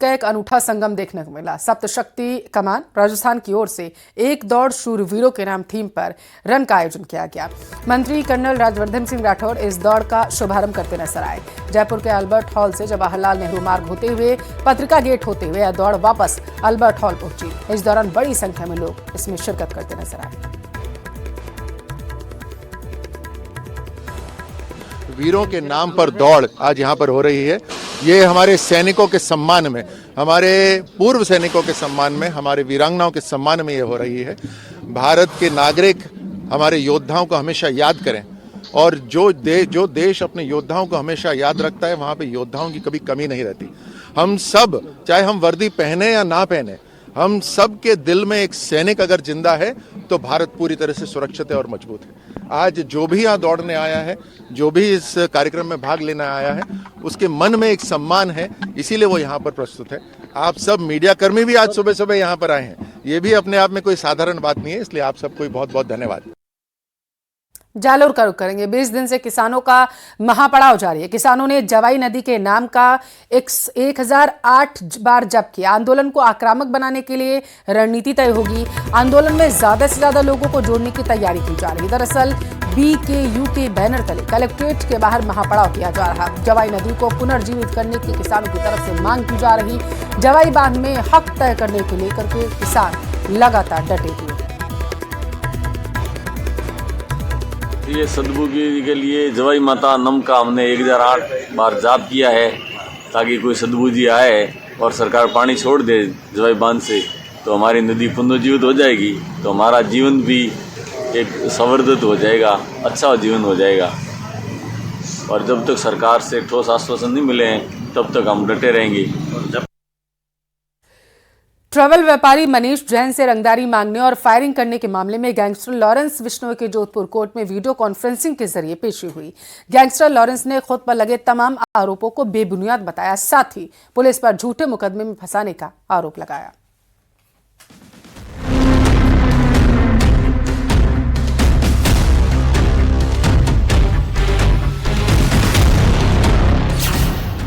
का एक अनूठा संगम देखने को मिला। सप्तशक्ति कमान राजस्थान की ओर से एक दौड़ शूरवीरों के नाम थीम पर रन का आयोजन किया गया। मंत्री कर्नल राज्यवर्धन सिंह राठौड़ इस दौड़ का शुभारंभ करते नजर आए। जयपुर के अल्बर्ट हॉल से जवाहरलाल नेहरू मार्ग होते हुए पत्रिका गेट होते हुए यह दौड़ वापस अल्बर्ट हॉल पहुंची। इस दौरान बड़ी संख्या में लोग इसमें शिरकत करते नजर आए। वीरों के नाम पर दौड़ आज यहाँ पर हो रही है। ये हमारे सैनिकों के सम्मान में, हमारे पूर्व सैनिकों के सम्मान में, हमारे वीरांगनाओं के सम्मान में ये हो रही है। भारत के नागरिक हमारे योद्धाओं को हमेशा याद करें और जो देश अपने योद्धाओं को हमेशा याद रखता है वहाँ पे योद्धाओं की कभी कमी नहीं रहती। हम सब, चाहे हम वर्दी पहने या ना पहने, हम सब के दिल में एक सैनिक अगर जिंदा है तो भारत पूरी तरह से सुरक्षित है और मजबूत है। आज जो भी यहाँ दौड़ने आया है, जो भी इस कार्यक्रम में भाग लेने आया है, उसके मन में एक सम्मान है, इसीलिए वो यहाँ पर प्रस्तुत है। आप सब मीडिया कर्मी भी आज सुबह सुबह यहाँ पर आए हैं, ये भी अपने आप में कोई साधारण बात नहीं है, इसलिए आप सबको बहुत बहुत धन्यवाद। जालोर का रुख करेंगे। 20 दिन से किसानों का महापड़ाव जारी है। किसानों ने जवाई नदी के नाम का 1008 बार जप किया। आंदोलन को आक्रामक बनाने के लिए रणनीति तय होगी। आंदोलन में ज्यादा से ज्यादा लोगों को जोड़ने की तैयारी की जा रही। दरअसल BKU के बैनर तले कलेक्ट्रेट के बाहर महापड़ाव किया जा रहा। जवाई नदी को पुनर्जीवित करने की किसानों की तरफ से मांग की जा रही। जवाई बांध में हक तय करने को लेकर के किसान लगातार डटे हुए। ये सदबुद्धि के लिए जवाई माता नम का हमने 1008 बार जाप किया है ताकि कोई सदबुद्धि आए और सरकार पानी छोड़ दे जवाई बांध से, तो हमारी नदी पुनर्जीवित हो जाएगी, तो हमारा जीवन भी एक संवर्धित हो जाएगा, अच्छा जीवन हो जाएगा। और जब तक सरकार से ठोस आश्वासन नहीं मिले हैं तब तक हम डटे रहेंगे। ट्रैवल व्यापारी मनीष जैन से रंगदारी मांगने और फायरिंग करने के मामले में गैंगस्टर लॉरेंस बिश्नोई के जोधपुर कोर्ट में वीडियो कॉन्फ्रेंसिंग के जरिए पेशी हुई। गैंगस्टर लॉरेंस ने खुद पर लगे तमाम आरोपों को बेबुनियाद बताया, साथ ही पुलिस पर झूठे मुकदमे में फंसाने का आरोप लगाया।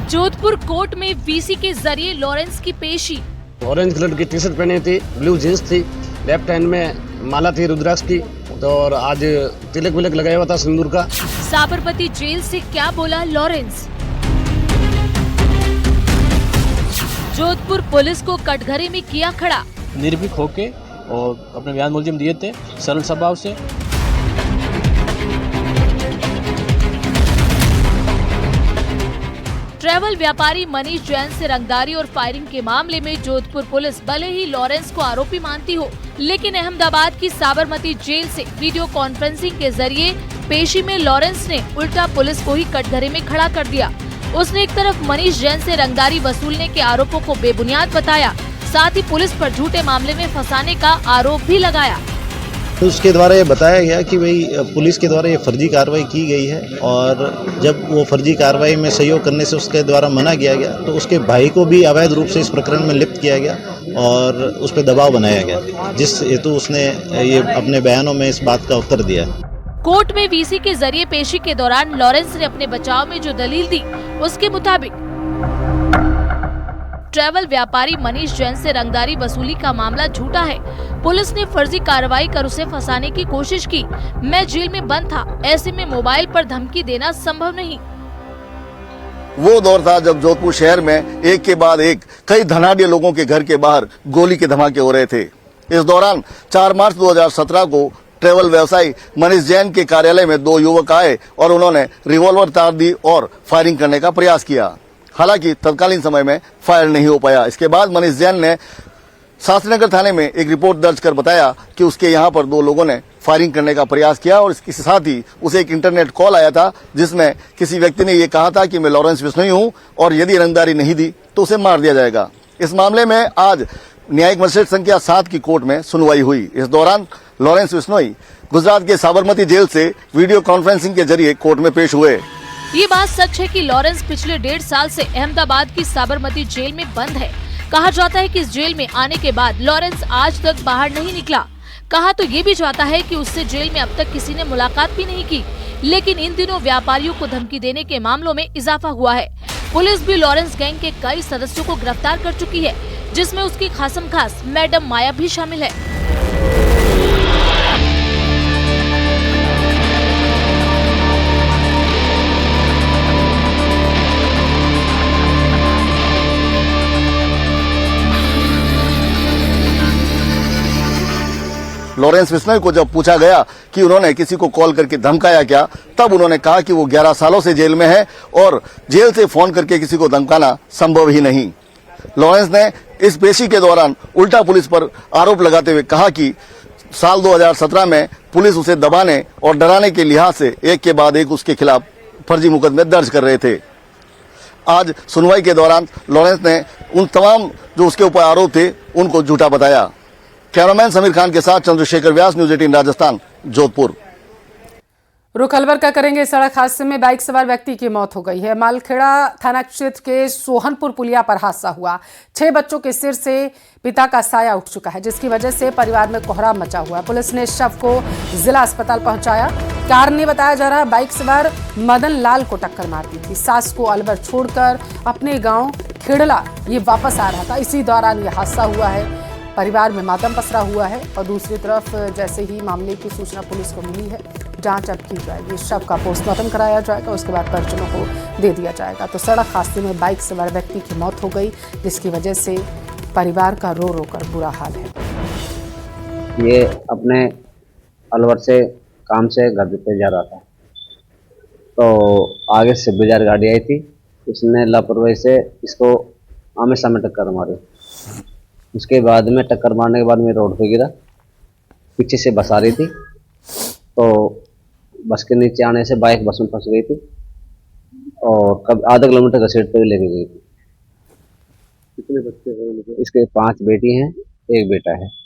जोधपुर कोर्ट में वीसी के जरिए लॉरेंस की पेशी। ऑरेंज कलर की टी शर्ट पहनी थी, ब्लू जींस थी, लेफ्ट हैंड में माला थी रुद्राक्ष की, तो और आज तिलक विलक लगाया हुआ था सिंदूर का। साबरमती जेल से क्या बोला लॉरेंस? जोधपुर पुलिस को कटघरे में किया खड़ा। निर्भीक होके और अपने बयान मुलजिम दिए थे सरल स्वभाव से। ट्रैवल व्यापारी मनीष जैन से रंगदारी और फायरिंग के मामले में जोधपुर पुलिस भले ही लॉरेंस को आरोपी मानती हो, लेकिन अहमदाबाद की साबरमती जेल से वीडियो कॉन्फ्रेंसिंग के जरिए पेशी में लॉरेंस ने उल्टा पुलिस को ही कटघरे में खड़ा कर दिया। उसने एक तरफ मनीष जैन से रंगदारी वसूलने के आरोपों को बेबुनियाद बताया, साथ ही पुलिस पर झूठे मामले में फंसाने का आरोप भी लगाया। उसके द्वारा ये बताया गया कि भाई पुलिस के द्वारा ये फर्जी कार्रवाई की गई है और जब वो फर्जी कार्रवाई में सहयोग करने से उसके द्वारा मना किया गया तो उसके भाई को भी अवैध रूप से इस प्रकरण में लिप्त किया गया और उस पर दबाव बनाया गया, जिस हेतु उसने ये अपने बयानों में इस बात का उत्तर दिया। कोर्ट में वीसी के जरिए पेशी के दौरान लॉरेंस ने अपने बचाव में जो दलील दी, उसके मुताबिक ट्रैवल व्यापारी मनीष जैन से रंगदारी वसूली का मामला झूठा है। पुलिस ने फर्जी कार्रवाई कर उसे फंसाने की कोशिश की। मैं जेल में बंद था, ऐसे में मोबाइल पर धमकी देना संभव नहीं। वो दौर था जब जोधपुर शहर में एक के बाद एक कई धनाढ्य लोगों के घर के बाहर गोली के धमाके हो रहे थे। इस दौरान 4 मार्च 2017 को ट्रैवल व्यवसायी मनीष जैन के कार्यालय में 2 युवक आए और उन्होंने रिवॉल्वर तार दी और फायरिंग करने का प्रयास किया। हालांकि तत्कालीन समय में फायर नहीं हो पाया। इसके बाद मनीष जैन ने शास्त्रीनगर थाने में एक रिपोर्ट दर्ज कर बताया कि उसके यहाँ पर 2 लोगों ने फायरिंग करने का प्रयास किया और इसके साथ ही उसे एक इंटरनेट कॉल आया था जिसमें किसी व्यक्ति ने ये कहा था कि मैं लॉरेंस बिश्नोई हूँ और यदि रंगदारी नहीं दी तो उसे मार दिया जाएगा। इस मामले में आज न्यायिक मजिस्ट्रेट संख्या 7 की कोर्ट में सुनवाई हुई। इस दौरान लॉरेंस बिश्नोई गुजरात के साबरमती जेल से वीडियो कॉन्फ्रेंसिंग के जरिए कोर्ट में पेश हुए। ये बात सच है कि लॉरेंस पिछले 1.5 साल से अहमदाबाद की साबरमती जेल में बंद है। कहा जाता है कि इस जेल में आने के बाद लॉरेंस आज तक बाहर नहीं निकला। कहा तो ये भी जाता है कि उससे जेल में अब तक किसी ने मुलाकात भी नहीं की, लेकिन इन दिनों व्यापारियों को धमकी देने के मामलों में इजाफा हुआ है। पुलिस भी लॉरेंस गैंग के कई सदस्यों को गिरफ्तार कर चुकी है, जिसमें उसकी खासम खास मैडम माया भी शामिल है। लॉरेंस बिश्नोई को जब पूछा गया कि उन्होंने किसी को कॉल करके धमकाया क्या, तब उन्होंने कहा कि वो 11 सालों से जेल में है और जेल से फोन करके किसी को धमकाना संभव ही नहीं। लॉरेंस ने इस पेशी के दौरान उल्टा पुलिस पर आरोप लगाते हुए कहा कि साल 2017 में पुलिस उसे दबाने और डराने के लिहाज से एक के बाद एक उसके खिलाफ फर्जी मुकदमे दर्ज कर रहे थे। आज सुनवाई के दौरान लॉरेंस ने उन तमाम जो उसके ऊपर आरोप थे उनको झूठा बताया। कैमरामैन समीर खान के साथ चंद्रशेखर व्यास, न्यूज 18 राजस्थान, जोधपुर। रुख अलवर का करेंगे। सड़क हादसे में बाइक सवार व्यक्ति की मौत हो गई है। मालखेड़ा थाना क्षेत्र के सोहनपुर पुलिया पर हादसा हुआ। 6 बच्चों के सिर से पिता का साया उठ चुका है, जिसकी वजह से परिवार में कोहराम मचा हुआ है। पुलिस ने शव को जिला अस्पताल पहुंचाया। कार ने बताया जा रहा बाइक सवार मदन लाल को टक्कर मार दी थी। सास को अलवर छोड़कर अपने गाँव खेड़ला ये वापस आ रहा था। इसी दौरान यह हादसा हुआ है। परिवार में मातम पसरा हुआ है और दूसरी तरफ जैसे ही मामले की सूचना पुलिस को मिली है, जांच अब की जाएगी। शव का पोस्टमार्टम कराया जाएगा, उसके बाद परिजनों को दे दिया जाएगा। तो सड़क हादसे में बाइक सवार व्यक्ति की मौत हो गई, जिसकी वजह से परिवार का रो रो कर बुरा हाल है। ये अपने अलवर से काम से घर पे जा रहा था, तो आगे से बाजार गाड़ी आई थी। उसने लापरवाही से इसको आमने सामने टक्कर मारी। उसके बाद में टक्कर मारने के बाद मैं रोड पे गिरा। पीछे से बस आ रही थी, तो बस के नीचे आने से बाइक बस में फंस गई थी और कब आधा किलोमीटर घसीटते हुए लेके गई थी। कितने बच्चे हैं? इसके 5 बेटी हैं, 1 बेटा है।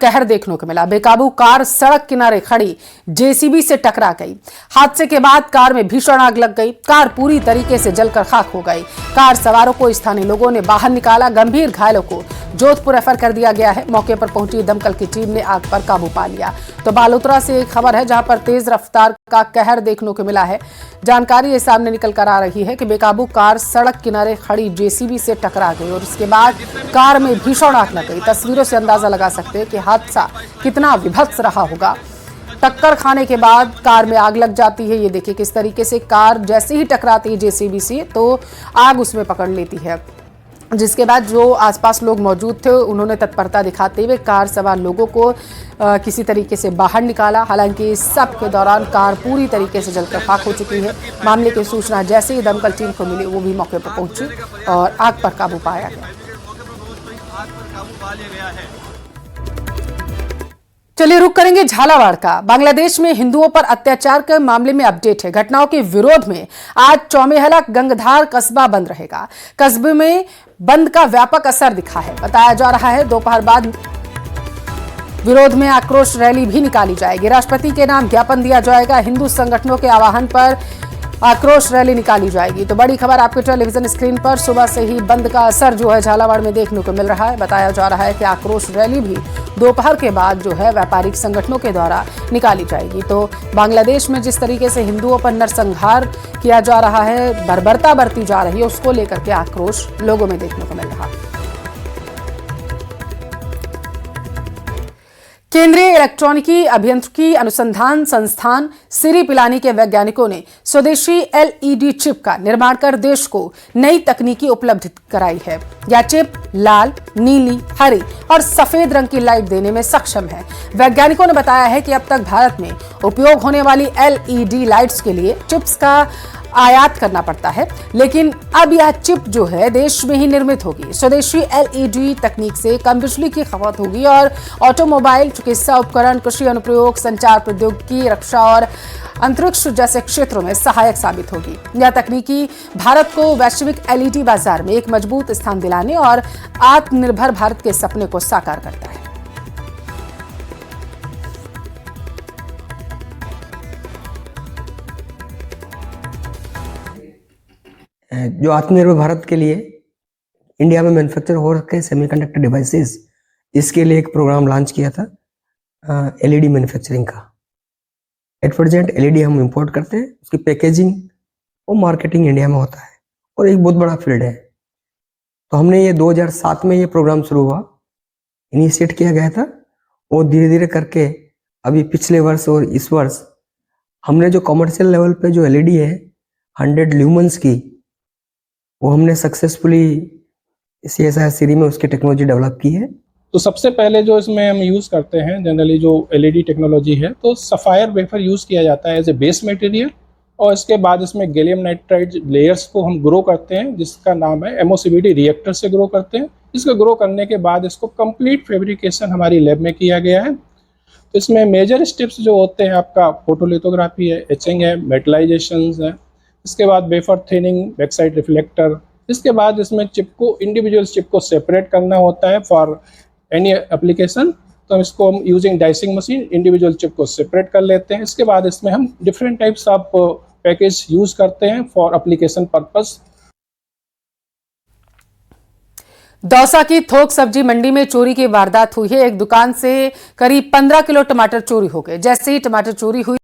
कहर देखने को मिला। बेकाबू कार सड़क किनारे खड़ी जेसीबी से टकरा गई। हादसे के बाद कार में भीषण आग लग गई। कार पूरी तरीके से जलकर खाक हो गई। कार सवारों को स्थानीय लोगों ने बाहर निकाला। गंभीर घायलों को जोधपुर रेफर कर दिया गया है। मौके पर पहुंची दमकल की टीम ने आग पर काबू पा लिया। तो बालोतरा से एक खबर है, जहां पर तेज रफ्तार का कहर देखने को मिला है। जानकारी ये सामने निकल कर आ रही है कि बेकाबू कार सड़क किनारे खड़ी जेसीबी से टकरा गई और उसके बाद कार में भीषण आग लग गई। तस्वीरों से अंदाजा लगा सकते हैं कि हादसा कितना विभत्स रहा होगा। टक्कर खाने के बाद कार में आग लग जाती है। ये देखिए किस तरीके से कार जैसे ही टकराती है जेसीबी से, तो आग उसमें पकड़ लेती है, जिसके बाद जो आसपास लोग मौजूद थे उन्होंने तत्परता दिखाते हुए कार सवार लोगों को किसी तरीके से बाहर निकाला। हालांकि इस सब के दौरान कार पूरी तरीके से जलकर खाक हो चुकी है। मामले की सूचना जैसे ही दमकल टीम को मिली, वो भी मौके पर पहुंची और आग पर काबू पाया गया। चलिए रुक करेंगे झालावाड़ का। बांग्लादेश में हिंदुओं पर अत्याचार के मामले में अपडेट है। घटनाओं के विरोध में आज चौमेहला गंगधार कस्बा बंद रहेगा। कस्बे में बंद का व्यापक असर दिखा है। बताया जा रहा है दोपहर बाद विरोध में आक्रोश रैली भी निकाली जाएगी। राष्ट्रपति के नाम ज्ञापन दिया जाएगा। हिंदू संगठनों के आह्वान पर आक्रोश रैली निकाली जाएगी। तो बड़ी खबर आपके टेलीविजन स्क्रीन पर सुबह से ही बंद का असर जो है झालावाड़ में देखने को मिल रहा है। बताया जा रहा है कि आक्रोश रैली भी दोपहर के बाद जो है व्यापारिक संगठनों के द्वारा निकाली जाएगी। तो बांग्लादेश में जिस तरीके से हिंदुओं पर नरसंहार किया जा रहा है, बर्बरता बरती जा रही है, उसको लेकर के आक्रोश लोगों में देखने को मिल रहा है। केंद्रीय इलेक्ट्रॉनिकी अभियांत्रिकी अनुसंधान संस्थान सिरी पिलानी के वैज्ञानिकों ने स्वदेशी एलईडी चिप का निर्माण कर देश को नई तकनीकी उपलब्ध कराई है। यह चिप लाल, नीली, हरी और सफेद रंग की लाइट देने में सक्षम है। वैज्ञानिकों ने बताया है कि अब तक भारत में उपयोग होने वाली एलईडी लाइट्स के लिए चिप्स का आयात करना पड़ता है, लेकिन अब यह चिप जो है देश में ही निर्मित होगी। स्वदेशी एलईडी तकनीक से कम बिजली की खपत होगी और ऑटोमोबाइल, चिकित्सा उपकरण, कृषि अनुप्रयोग, संचार प्रौद्योगिकी, रक्षा और अंतरिक्ष जैसे क्षेत्रों में सहायक साबित होगी। यह तकनीकी भारत को वैश्विक एलईडी बाजार में एक मजबूत स्थान दिलाने और आत्मनिर्भर भारत के सपने को साकार करता है। जो आत्मनिर्भर भारत के लिए इंडिया में मैन्युफैक्चर हो रखे सेमीकंडक्टर डिवाइसेस, इसके लिए एक प्रोग्राम लॉन्च किया था एलईडी मैन्युफैक्चरिंग का। एट प्रेजेंट एलईडी हम इंपोर्ट करते हैं, उसकी पैकेजिंग वो मार्केटिंग इंडिया में होता है और एक बहुत बड़ा फील्ड है। तो हमने ये 2007 में ये प्रोग्राम शुरू हुआ, इनिशिएट किया गया था और धीरे धीरे करके अभी पिछले वर्ष और इस वर्ष हमने जो कमर्शियल लेवल पे जो एलईडी है 100 ल्यूमेंस की, वो हमने सक्सेसफुली CSIR सीरी में उसकी टेक्नोलॉजी डेवलप की है। तो सबसे पहले जो इसमें हम यूज़ करते हैं जनरली जो एलईडी टेक्नोलॉजी है, तो सफ़ायर वेफर यूज़ किया जाता है एज ए बेस मटेरियल, और इसके बाद इसमें गैलियम नाइट्राइड लेयर्स को हम ग्रो करते हैं, जिसका नाम है MOCVD रिएक्टर से ग्रो करते हैं। इसको ग्रो करने के बाद इसको कंप्लीट फैब्रिकेशन हमारी लैब में किया गया है। तो इसमें मेजर स्टेप्स जो होते हैं, आपका फोटोलिथोग्राफी है, एचिंग है, मेटलाइजेशन है, इसके बाद वेफर थिनिंग, बैकसाइड रिफ्लेक्टर, इसके बाद इसमें चिप को, इंडिविजुअल चिप को सेपरेट करना होता है फॉर एनी एप्लीकेशन। तो इसको हम using dicing machine individual chip को सेपरेट कर लेते हैं। इसके बाद इसमें हम different types of package use करते हैं फॉर एप्लीकेशन पर्पस। दौसा की थोक सब्जी मंडी में चोरी की वारदात हुई है। एक दुकान से करीब 15 किलो टमाटर चोरी हो गए। जैसे ही टमाटर चोरी हुई